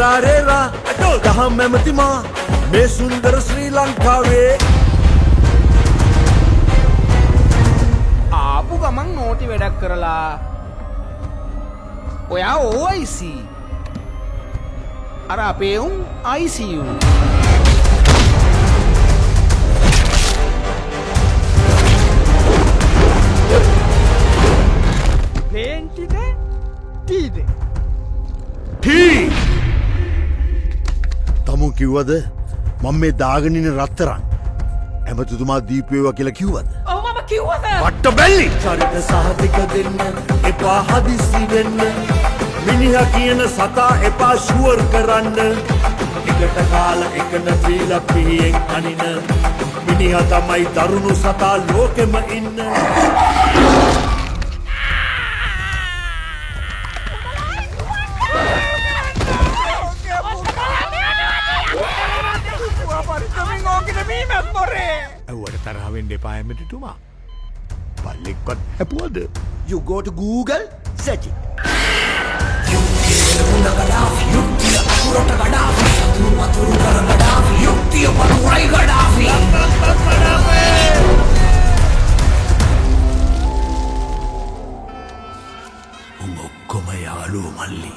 රාරේරා දහම් ඇමතිමා මේ සුන්දර ශ්‍රී ලංකාවේ ආපු ගමන් නෝටි වැඩක් කරලා ඔයා OIC අර අපේ උන් ICU පේන්ටිද ටීද ටී තමුන් කිව්වද මම මේ දාගෙනින රත්තරන් ඇමතිතුමා දීපේවා කියලා කිව්වද ඔව් මම කිව්වා සර් පට්ට බැල්ලි චරිත සහතික දෙන්න එපා හදිසි වෙන්න මිනිහා කියන සතා එපා ෂුවර් කරන්න එකට කාලා එකට බීලා පිහියෙන් අනින මිනිහා තමයි දරුණු සතා ලෝකෙම ඉන්න ඇව්වට තරහවෙන් දෙපා ඇමතිතුමා පල්ලෙක්වත් හැපුවද You go to Google, search it. ඔක්කොම යාළුවෝ මල්ලි